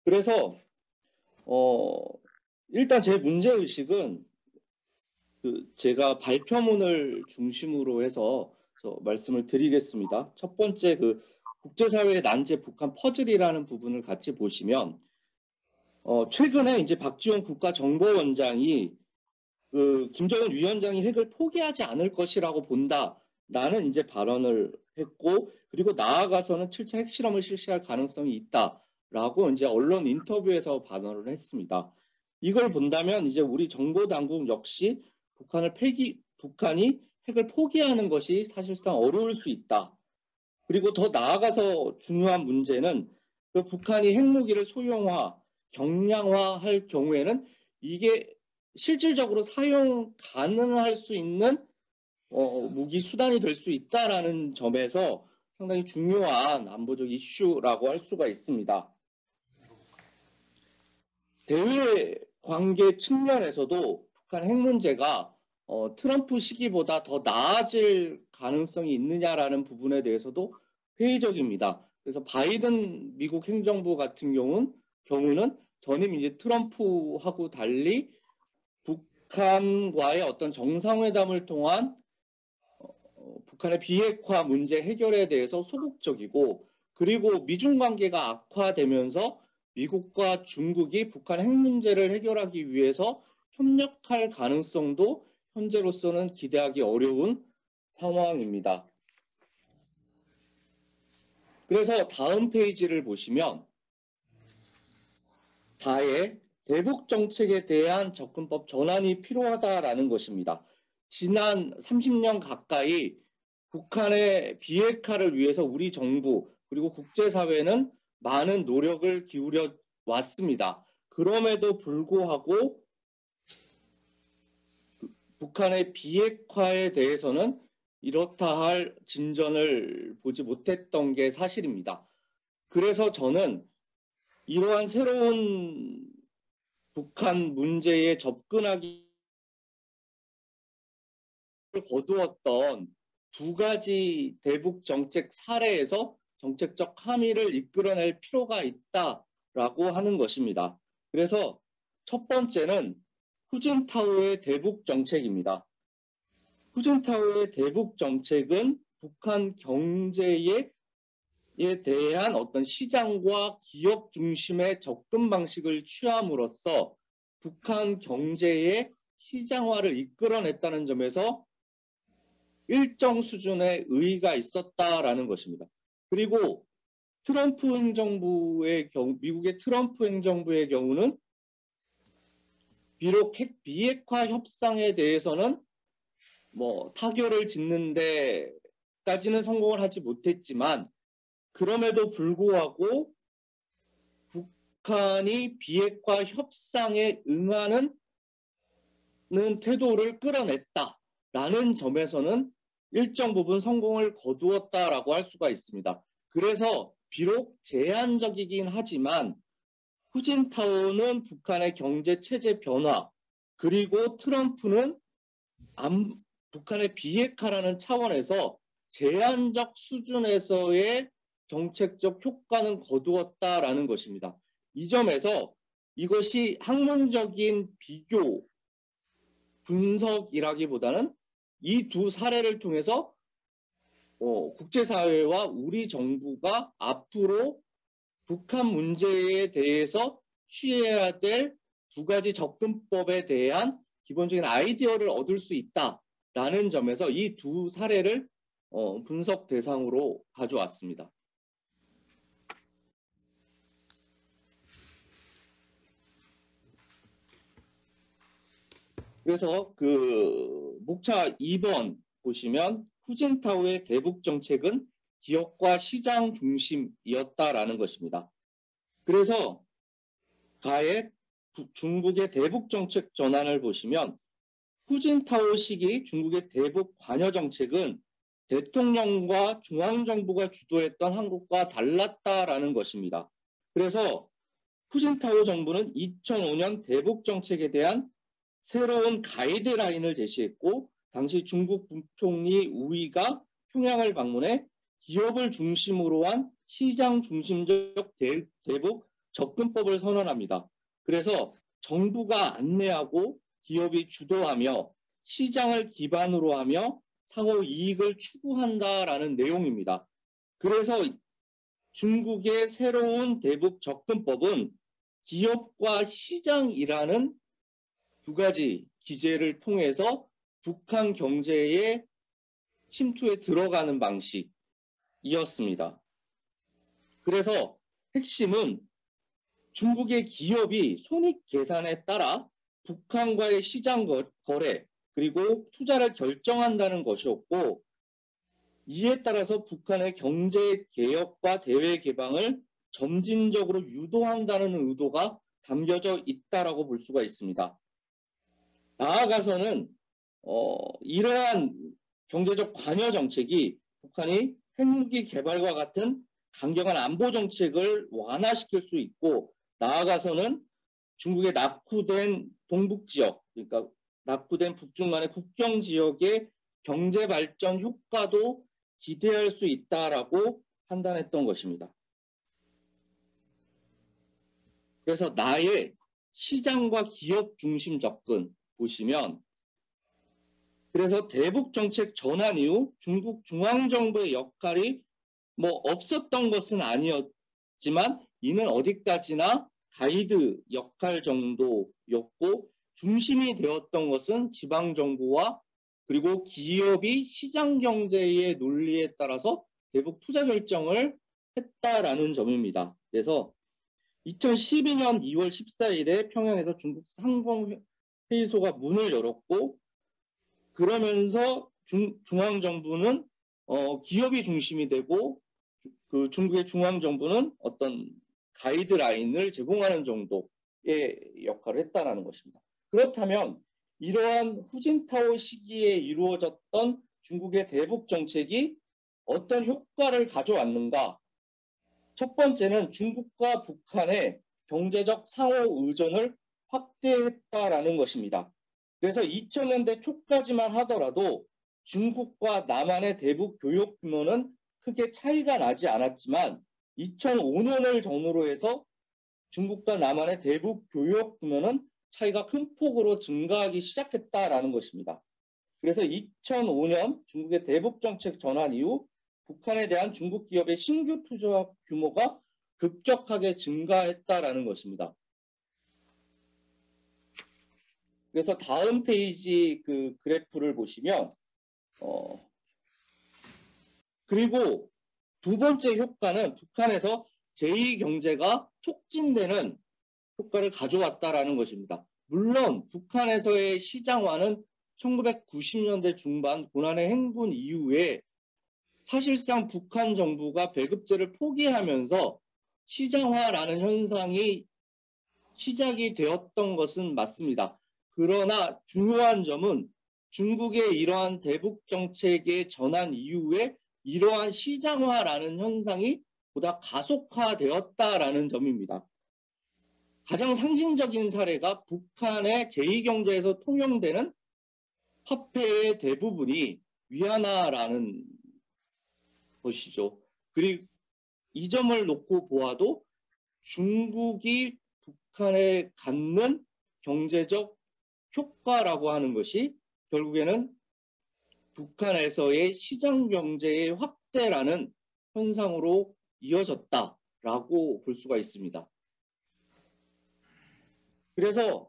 그래서 일단 제 문제의식은 제가 발표문을 중심으로 해서 말씀을 드리겠습니다. 첫 번째 국제사회의 난제 북한 퍼즐이라는 부분을 같이 보시면 최근에 이제 박지원 국가정보원장이 김정은 위원장이 핵을 포기하지 않을 것이라고 본다라는 이제 발언을 했고, 그리고 나아가서는 7차 핵실험을 실시할 가능성이 있다라고 이제 언론 인터뷰에서 발언을 했습니다. 이걸 본다면 이제 우리 정보당국 역시 북한이 핵을 포기하는 것이 사실상 어려울 수 있다. 그리고 더 나아가서 중요한 문제는 북한이 핵무기를 경량화할 경우에는 이게 실질적으로 사용 가능할 수 있는 무기 수단이 될 수 있다라는 점에서 상당히 중요한 안보적 이슈라고 할 수가 있습니다. 대외 관계 측면에서도 북한 핵 문제가 트럼프 시기보다 더 나아질 가능성이 있느냐라는 부분에 대해서도 회의적입니다. 그래서 바이든 미국 행정부 같은 경우는 전임 이제 트럼프하고 달리 북한과의 어떤 정상회담을 통한 북한의 비핵화 문제 해결에 대해서 소극적이고, 그리고 미중 관계가 악화되면서 미국과 중국이 북한 핵 문제를 해결하기 위해서 협력할 가능성도 현재로서는 기대하기 어려운 상황입니다. 그래서 다음 페이지를 보시면 다의 대북 정책에 대한 접근법 전환이 필요하다라는 것입니다. 지난 30년 가까이 북한의 비핵화를 위해서 우리 정부 그리고 국제사회는 많은 노력을 기울여 왔습니다. 그럼에도 불구하고 북한의 비핵화에 대해서는 이렇다 할 진전을 보지 못했던 게 사실입니다. 그래서 저는 이러한 새로운 북한 문제에 접근하기 거두었던 두 가지 대북 정책 사례에서 정책적 함의를 이끌어낼 필요가 있다라고 하는 것입니다. 그래서 첫 번째는 후진타오의 대북 정책입니다. 후진타오의 대북 정책은 북한 경제에 대한 어떤 시장과 기업 중심의 접근 방식을 취함으로써 북한 경제의 시장화를 이끌어냈다는 점에서 일정 수준의 의의가 있었다라는 것입니다. 그리고 미국의 트럼프 행정부의 경우는 비록 핵 비핵화 협상에 대해서는 타결을 짓는 데까지는 성공을 하지 못했지만, 그럼에도 불구하고 북한이 비핵화 협상에 응하는 태도를 끌어냈다라는 점에서는 일정 부분 성공을 거두었다라고 할 수가 있습니다. 그래서 비록 제한적이긴 하지만 후진타오는 북한의 경제 체제 변화, 그리고 트럼프는 북한의 비핵화라는 차원에서 제한적 수준에서의 정책적 효과는 거두었다라는 것입니다. 이 점에서 이것이 학문적인 비교 분석이라기보다는 이 두 사례를 통해서 국제사회와 우리 정부가 앞으로 북한 문제에 대해서 취해야 될 두 가지 접근법에 대한 기본적인 아이디어를 얻을 수 있다라는 점에서 이 두 사례를 분석 대상으로 가져왔습니다. 그래서 목차 2번 보시면 후진타오의 대북 정책은 기업과 시장 중심이었다라는 것입니다. 그래서 가의 중국의 대북 정책 전환을 보시면 후진타오 시기 중국의 대북 관여 정책은 대통령과 중앙정부가 주도했던 한국과 달랐다라는 것입니다. 그래서 후진타오 정부는 2005년 대북 정책에 대한 새로운 가이드라인을 제시했고, 당시 중국 부총리 우이가 평양을 방문해 기업을 중심으로 한 시장 중심적 대북 접근법을 선언합니다. 그래서 정부가 안내하고 기업이 주도하며 시장을 기반으로 하며 상호 이익을 추구한다라는 내용입니다. 그래서 중국의 새로운 대북 접근법은 기업과 시장이라는 두 가지 기제를 통해서 북한 경제의 침투에 들어가는 방식이었습니다. 그래서 핵심은 중국의 기업이 손익 계산에 따라 북한과의 시장 거래 그리고 투자를 결정한다는 것이었고, 이에 따라서 북한의 경제 개혁과 대외 개방을 점진적으로 유도한다는 의도가 담겨져 있다라고 볼 수가 있습니다. 나아가서는 이러한 경제적 관여 정책이 북한이 핵무기 개발과 같은 강경한 안보 정책을 완화시킬 수 있고, 나아가서는 중국의 낙후된 동북 지역, 그러니까 낙후된 북중 간의 국경 지역의 경제 발전 효과도 기대할 수 있다라고 판단했던 것입니다. 그래서 나의 시장과 기업 중심 접근 보시면, 그래서 대북 정책 전환 이후 중국 중앙정부의 역할이 없었던 것은 아니었지만 이는 어디까지나 가이드 역할 정도였고, 중심이 되었던 것은 지방정부와 그리고 기업이 시장 경제의 논리에 따라서 대북 투자 결정을 했다라는 점입니다. 그래서 2012년 2월 14일에 평양에서 중국 상공회의소가 문을 열었고, 그러면서 중앙정부는 기업이 중심이 되고 그 중국의 중앙정부는 어떤 가이드라인을 제공하는 정도의 역할을 했다는 것입니다. 그렇다면 이러한 후진타오 시기에 이루어졌던 중국의 대북 정책이 어떤 효과를 가져왔는가? 첫 번째는 중국과 북한의 경제적 상호 의존을 확대했다라는 것입니다. 그래서 2000년대 초까지만 하더라도 중국과 남한의 대북 교역 규모는 크게 차이가 나지 않았지만 2005년을 전후로 해서 중국과 남한의 대북 교역 규모는 차이가 큰 폭으로 증가하기 시작했다라는 것입니다. 그래서 2005년 중국의 대북 정책 전환 이후 북한에 대한 중국 기업의 신규 투자 규모가 급격하게 증가했다라는 것입니다. 그래서 다음 페이지 그 그래프를 보시면 그리고 두 번째 효과는 북한에서 제2경제가 촉진되는 효과를 가져왔다라는 것입니다. 물론 북한에서의 시장화는 1990년대 중반 고난의 행군 이후에 사실상 북한 정부가 배급제를 포기하면서 시장화라는 현상이 시작이 되었던 것은 맞습니다. 그러나 중요한 점은 중국의 이러한 대북 정책의 전환 이후에 이러한 시장화라는 현상이 보다 가속화되었다라는 점입니다. 가장 상징적인 사례가 북한의 제2경제에서 통용되는 화폐의 대부분이 위안화라는 것이죠. 그리고 이 점을 놓고 보아도 중국이 북한에 갖는 경제적 효과라고 하는 것이 결국에는 북한에서의 시장 경제의 확대라는 현상으로 이어졌다라고 볼 수가 있습니다. 그래서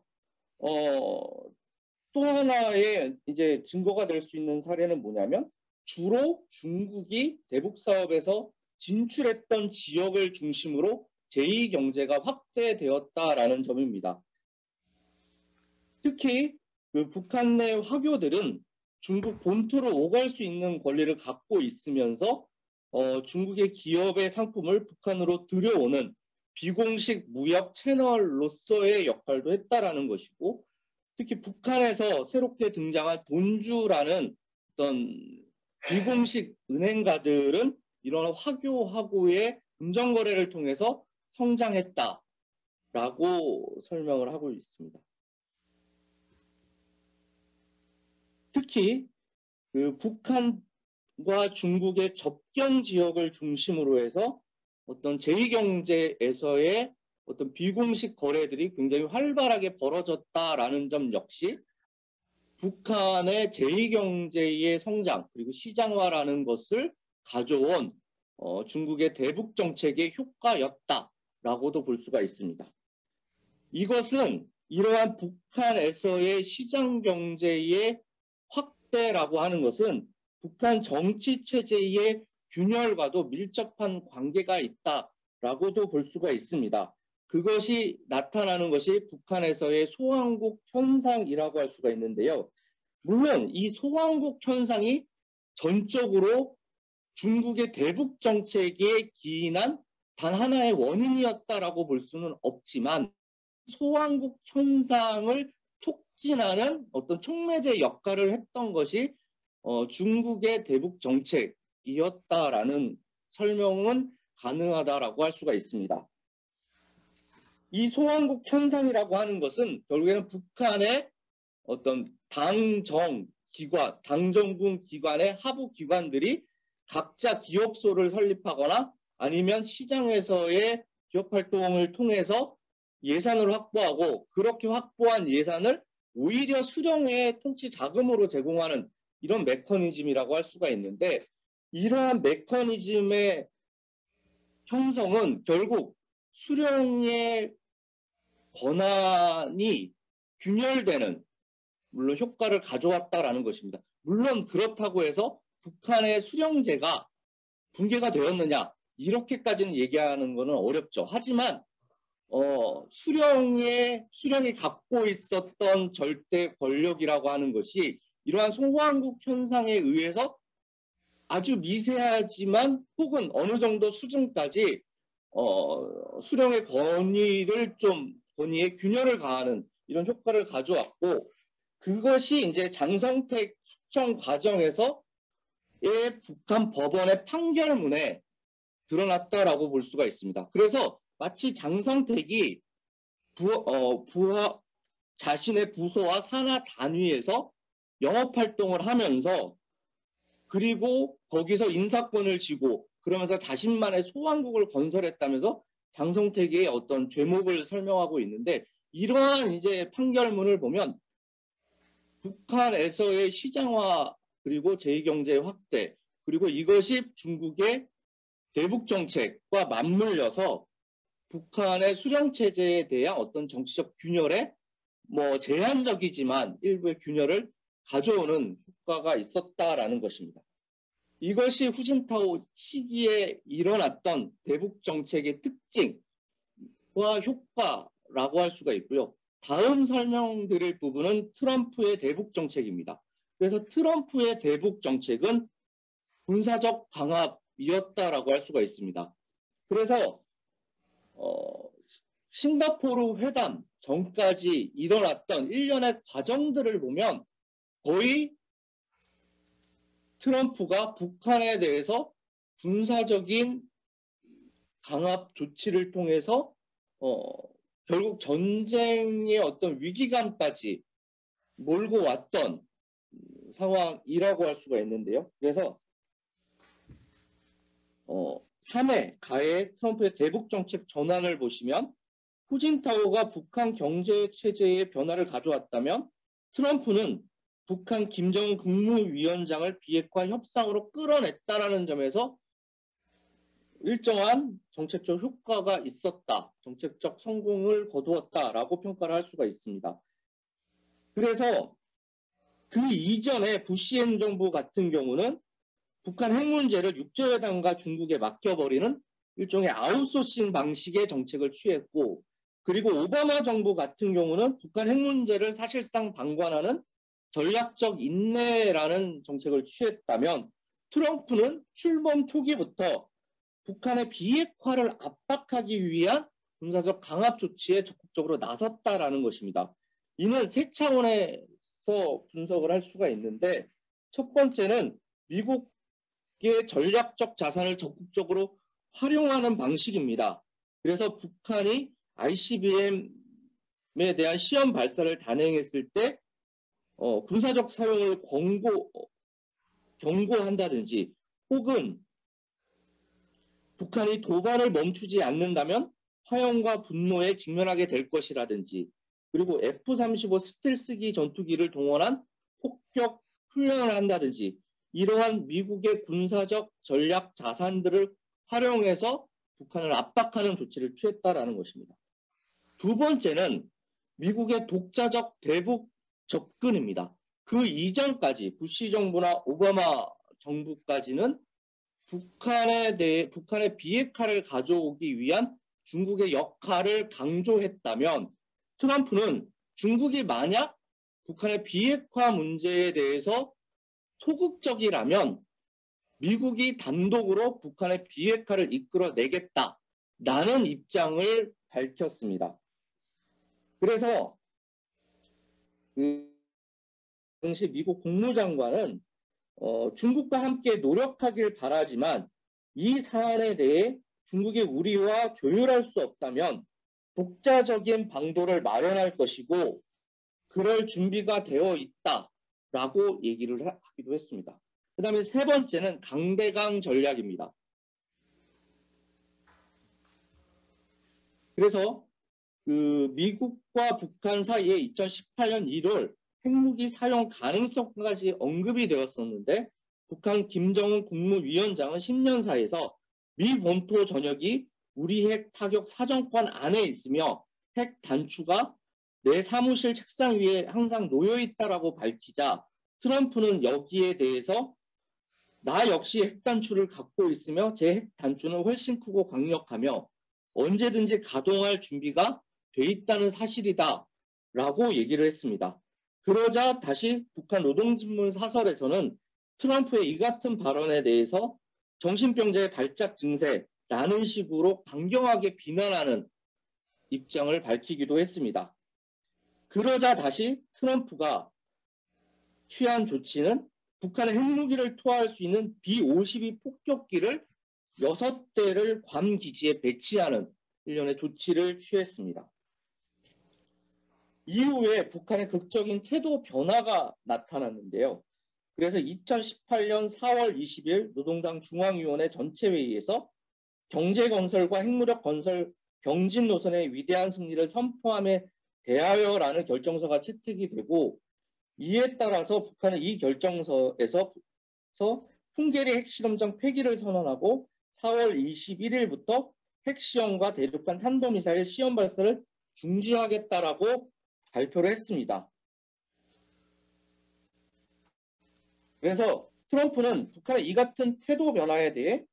또 하나의 이제 증거가 될 수 있는 사례는 뭐냐면, 주로 중국이 대북 사업에서 진출했던 지역을 중심으로 제2경제가 확대되었다라는 점입니다. 특히 그 북한 내 화교들은 중국 본토로 오갈 수 있는 권리를 갖고 있으면서 중국의 기업의 상품을 북한으로 들여오는 비공식 무역 채널로서의 역할도 했다라는 것이고, 특히 북한에서 새롭게 등장한 돈주라는 어떤 비공식 은행가들은 이런 화교하고의 금전거래를 통해서 성장했다라고 설명을 하고 있습니다. 특히 그 북한과 중국의 접경 지역을 중심으로 해서 어떤 제2경제에서의 어떤 비공식 거래들이 굉장히 활발하게 벌어졌다라는 점 역시 북한의 제2경제의 성장 그리고 시장화라는 것을 가져온 중국의 대북 정책의 효과였다라고도 볼 수가 있습니다. 이것은 이러한 북한에서의 시장 경제의 확대라고 하는 것은 북한 정치 체제의 균열과도 밀접한 관계가 있다라고도 볼 수가 있습니다. 그것이 나타나는 것이 북한에서의 소왕국 현상이라고 할 수가 있는데요. 물론 이 소왕국 현상이 전적으로 중국의 대북 정책에 기인한 단 하나의 원인이었다라고 볼 수는 없지만 소왕국 현상을 촉진하는 어떤 촉매제 역할을 했던 것이 중국의 대북 정책이었다라는 설명은 가능하다라고 할 수가 있습니다. 이 소왕국 현상이라고 하는 것은 결국에는 북한의 어떤 당정군 기관의 하부 기관들이 각자 기업소를 설립하거나 아니면 시장에서의 기업 활동을 통해서 예산을 확보하고 그렇게 확보한 예산을 오히려 수령의 통치 자금으로 제공하는 이런 메커니즘이라고 할 수가 있는데 이러한 메커니즘의 형성은 결국 수령의 권한이 균열되는 물론 효과를 가져왔다라는 것입니다. 물론 그렇다고 해서 북한의 수령제가 붕괴가 되었느냐 이렇게까지는 얘기하는 것은 어렵죠. 하지만 수령이 갖고 있었던 절대 권력이라고 하는 것이 이러한 소왕국 현상에 의해서 아주 미세하지만 혹은 어느 정도 수준까지 수령의 권위의 균열을 가하는 이런 효과를 가져왔고 그것이 이제 장성택 숙청 과정에서의 북한 법원의 판결문에 드러났다라고 볼 수가 있습니다. 그래서 마치 장성택이 자신의 부서와 산하 단위에서 영업활동을 하면서 그리고 거기서 인사권을 쥐고 그러면서 자신만의 소왕국을 건설했다면서 장성택의 어떤 죄목을 설명하고 있는데 이러한 이제 판결문을 보면 북한에서의 시장화 그리고 제2경제 확대 그리고 이것이 중국의 대북 정책과 맞물려서 북한의 수령 체제에 대한 어떤 정치적 균열에 제한적이지만 일부의 균열을 가져오는 효과가 있었다라는 것입니다. 이것이 후진타오 시기에 일어났던 대북 정책의 특징과 효과라고 할 수가 있고요. 다음 설명드릴 부분은 트럼프의 대북 정책입니다. 그래서 트럼프의 대북 정책은 군사적 강압이었다라고 할 수가 있습니다. 그래서 싱가포르 회담 전까지 일어났던 일련의 과정들을 보면 거의 트럼프가 북한에 대해서 군사적인 강압 조치를 통해서 결국 전쟁의 어떤 위기감까지 몰고 왔던 상황이라고 할 수가 있는데요. 그래서 3회 가해 트럼프의 대북 정책 전환을 보시면 후진타오가 북한 경제 체제의 변화를 가져왔다면 트럼프는 북한 김정은 국무위원장을 비핵화 협상으로 끌어냈다라는 점에서 일정한 정책적 효과가 있었다. 정책적 성공을 거두었다라고 평가를 할 수가 있습니다. 그래서 그 이전에 부시 행정부 같은 경우는 북한 핵 문제를 육제회담과 중국에 맡겨버리는 일종의 아웃소싱 방식의 정책을 취했고 그리고 오바마 정부 같은 경우는 북한 핵 문제를 사실상 방관하는 전략적 인내라는 정책을 취했다면 트럼프는 출범 초기부터 북한의 비핵화를 압박하기 위한 군사적 강압 조치에 적극적으로 나섰다라는 것입니다. 이는 세 차원에서 분석을 할 수가 있는데 첫 번째는 미국의 전략적 자산을 적극적으로 활용하는 방식입니다. 그래서 북한이 ICBM에 대한 시험 발사를 단행했을 때 군사적 사용을 경고한다든지 혹은 북한이 도발을 멈추지 않는다면 화염과 분노에 직면하게 될 것이라든지, 그리고 F-35 스텔스기 전투기를 동원한 폭격 훈련을 한다든지, 이러한 미국의 군사적 전략 자산들을 활용해서 북한을 압박하는 조치를 취했다라는 것입니다. 두 번째는 미국의 독자적 대북 접근입니다. 그 이전까지 부시 정부나 오바마 정부까지는 북한의 비핵화를 가져오기 위한 중국의 역할을 강조했다면, 트럼프는 중국이 만약 북한의 비핵화 문제에 대해서 소극적이라면 미국이 단독으로 북한의 비핵화를 이끌어내겠다라는 입장을 밝혔습니다. 그래서 그 당시 미국 국무장관은 중국과 함께 노력하길 바라지만 이 사안에 대해 중국의 우리와 조율할 수 없다면 독자적인 방도를 마련할 것이고 그럴 준비가 되어 있다라고 얘기를 하기도 했습니다. 그 다음에 세 번째는 강대강 전략입니다. 그래서 그 미국과 북한 사이에 2018년 1월 핵무기 사용 가능성까지 언급이 되었었는데, 북한 김정은 국무위원장은 신년사에서 미 본토 전역이 우리 핵 타격 사정권 안에 있으며 핵 단추가 내 사무실 책상 위에 항상 놓여 있다라고 밝히자, 트럼프는 여기에 대해서 나 역시 핵 단추를 갖고 있으며 제 핵 단추는 훨씬 크고 강력하며 언제든지 가동할 준비가 돼 있다는 사실이다 라고 얘기를 했습니다. 그러자 다시 북한 노동신문 사설에서는 트럼프의 이 같은 발언에 대해서 정신병자의 발작 증세라는 식으로 강경하게 비난하는 입장을 밝히기도 했습니다. 그러자 다시 트럼프가 취한 조치는 북한의 핵무기를 투하할 수 있는 B-52 폭격기를 6대를 괌 기지에 배치하는 일련의 조치를 취했습니다. 이후에 북한의 극적인 태도 변화가 나타났는데요. 그래서 2018년 4월 20일 노동당 중앙위원회 전체회의에서 경제건설과 핵무력 건설 병진 노선의 위대한 승리를 선포함에 대하여라는 결정서가 채택이 되고, 이에 따라서 북한은 이 결정서에서 풍계리 핵실험장 폐기를 선언하고 4월 21일부터 핵시험과 대륙간 탄도미사일 시험 발사를 중지하겠다라고 발표를 했습니다. 그래서 트럼프는 북한의 이 같은 태도 변화에 대해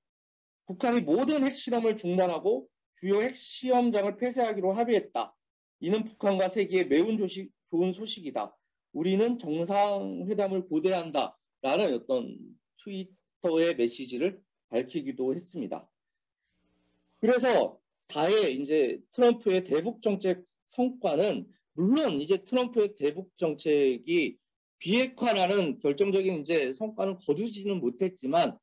북한이 모든 핵실험을 중단하고 주요 핵시험장을 폐쇄하기로 합의했다. 이는 북한과 세계에 매우 좋은 소식이다. 우리는 정상회담을 고대한다. 라는 어떤 트위터의 메시지를 밝히기도 했습니다. 그래서 다의 이제 트럼프의 대북 정책 성과는, 물론 이제 트럼프의 대북 정책이 비핵화라는 결정적인 이제 성과는 거두지는 못했지만,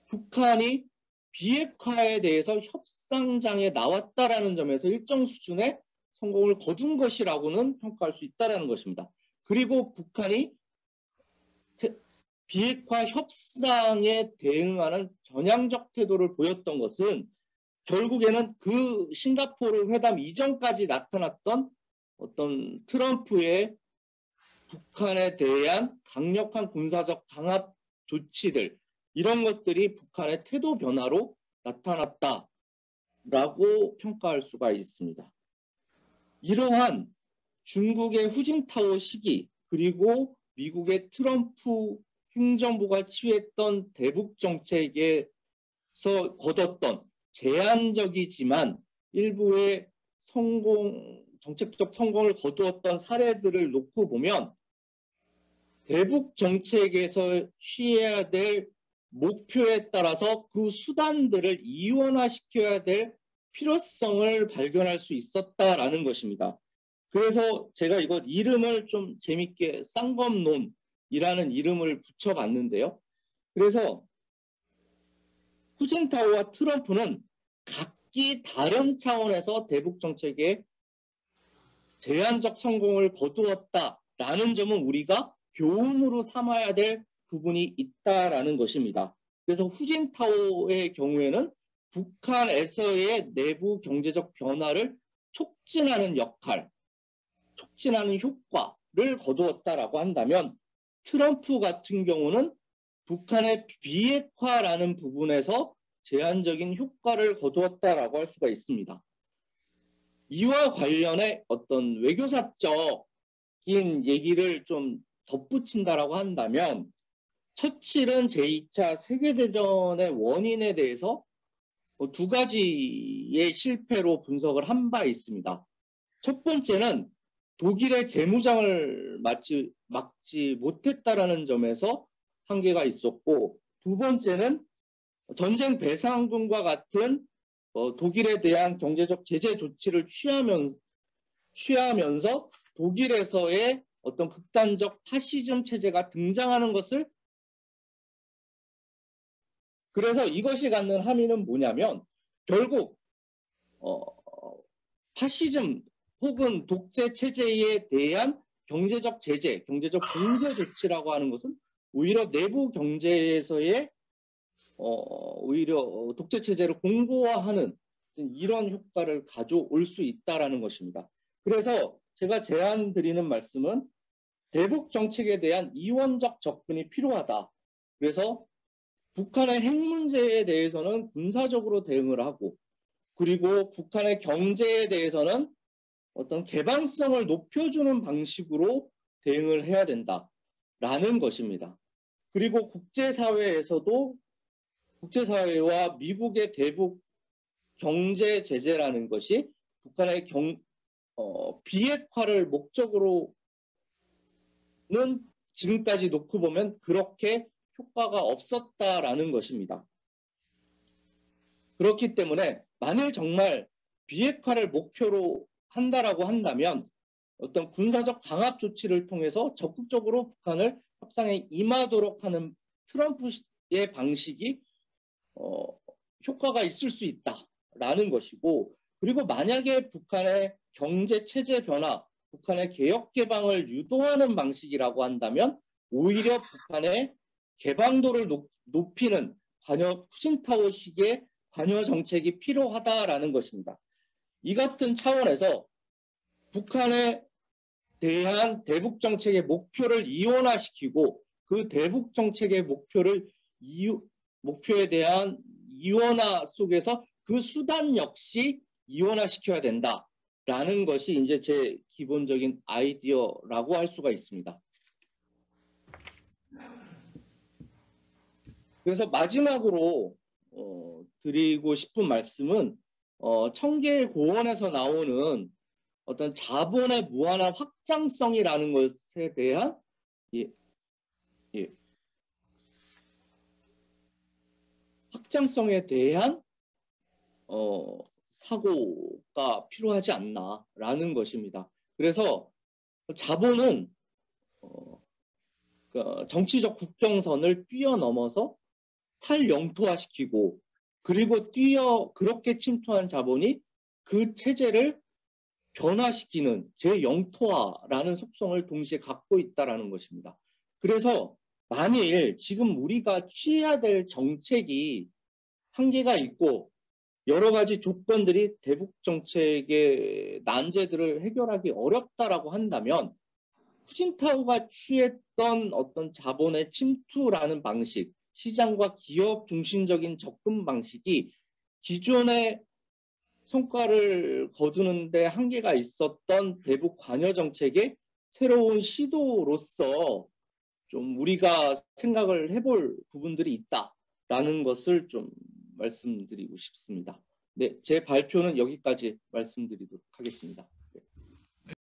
북한이 비핵화에 대해서 협상장에 나왔다라는 점에서 일정 수준의 성공을 거둔 것이라고는 평가할 수 있다라는 것입니다. 그리고 북한이 비핵화 협상에 대응하는 전향적 태도를 보였던 것은 결국에는 그 싱가포르 회담 이전까지 나타났던 어떤 트럼프의 북한에 대한 강력한 군사적 강압 조치들, 이런 것들이 북한의 태도 변화로 나타났다라고 평가할 수가 있습니다. 이러한 중국의 후진타오 시기, 그리고 미국의 트럼프 행정부가 취했던 대북 정책에서 거뒀던 제한적이지만 일부의 정책적 성공을 거두었던 사례들을 놓고 보면, 대북 정책에서 취해야 될 목표에 따라서 그 수단들을 이원화시켜야 될 필요성을 발견할 수 있었다라는 것입니다. 그래서 제가 이것 이름을 좀 재밌게 쌍검론이라는 이름을 붙여봤는데요. 그래서 후진타오와 트럼프는 각기 다른 차원에서 대북 정책에 제한적 성공을 거두었다라는 점은 우리가 교훈으로 삼아야 될 부분이 있다라는 것입니다. 그래서 후진타오의 경우에는 북한에서의 내부 경제적 변화를 촉진하는 역할, 촉진하는 효과를 거두었다라고 한다면 트럼프 같은 경우는 북한의 비핵화라는 부분에서 제한적인 효과를 거두었다라고 할 수가 있습니다. 이와 관련해 어떤 외교사적인 얘기를 좀 덧붙인다라고 한다면 처칠은 제2차 세계대전의 원인에 대해서 두 가지의 실패로 분석을 한 바 있습니다. 첫 번째는 독일의 재무장을 막지 못했다라는 점에서 한계가 있었고, 두 번째는 전쟁 배상금과 같은 독일에 대한 경제적 제재 조치를 취하면서 독일에서의 어떤 극단적 파시즘 체제가 등장하는 것을, 그래서 이것이 갖는 함의는 뭐냐면 결국 파시즘 혹은 독재 체제에 대한 경제적 제재, 경제적 봉쇄 조치라고 하는 것은 오히려 내부 경제에서의 오히려 독재 체제를 공고화하는 이런 효과를 가져올 수 있다라는 것입니다. 그래서 제가 제안 드리는 말씀은 대북 정책에 대한 이원적 접근이 필요하다. 그래서 북한의 핵 문제에 대해서는 군사적으로 대응을 하고, 그리고 북한의 경제에 대해서는 어떤 개방성을 높여주는 방식으로 대응을 해야 된다라는 것입니다. 그리고 국제사회에서도 국제사회와 미국의 대북 경제 제재라는 것이 북한의 비핵화를 목적으로는 지금까지 놓고 보면 그렇게 효과가 없었다라는 것입니다. 그렇기 때문에 만일 정말 비핵화를 목표로 한다라고 한다면 어떤 군사적 강압 조치를 통해서 적극적으로 북한을 협상에 임하도록 하는 트럼프의 방식이 효과가 있을 수 있다라는 것이고, 그리고 만약에 북한의 경제 체제 변화, 북한의 개혁 개방을 유도하는 방식이라고 한다면 오히려 북한의 개방도를 높이는 푸신타오식의 관여 정책이 필요하다라는 것입니다. 이 같은 차원에서 북한에 대한 대북 정책의 목표를 이원화시키고 그 대북 정책의 목표에 대한 이원화 속에서 그 수단 역시 이원화시켜야 된다라는 것이 이제 제 기본적인 아이디어라고 할 수가 있습니다. 그래서 마지막으로 드리고 싶은 말씀은 청계의 고원에서 나오는 어떤 자본의 무한한 확장성이라는 것에 대한 확장성에 대한 사고가 필요하지 않나라는 것입니다. 그래서 자본은 정치적 국경선을 뛰어넘어서 탈영토화시키고, 그리고 그렇게 침투한 자본이 그 체제를 변화시키는 재영토화라는 속성을 동시에 갖고 있다는 것입니다. 그래서 만일 지금 우리가 취해야 될 정책이 한계가 있고 여러 가지 조건들이 대북 정책의 난제들을 해결하기 어렵다라고 한다면 푸신타오가 취했던 어떤 자본의 침투라는 방식, 시장과 기업 중심적인 접근 방식이 기존의 성과를 거두는데 한계가 있었던 대북 관여 정책의 새로운 시도로서 좀 우리가 생각을 해볼 부분들이 있다라는 것을 좀 말씀드리고 싶습니다. 네, 제 발표는 여기까지 말씀드리도록 하겠습니다.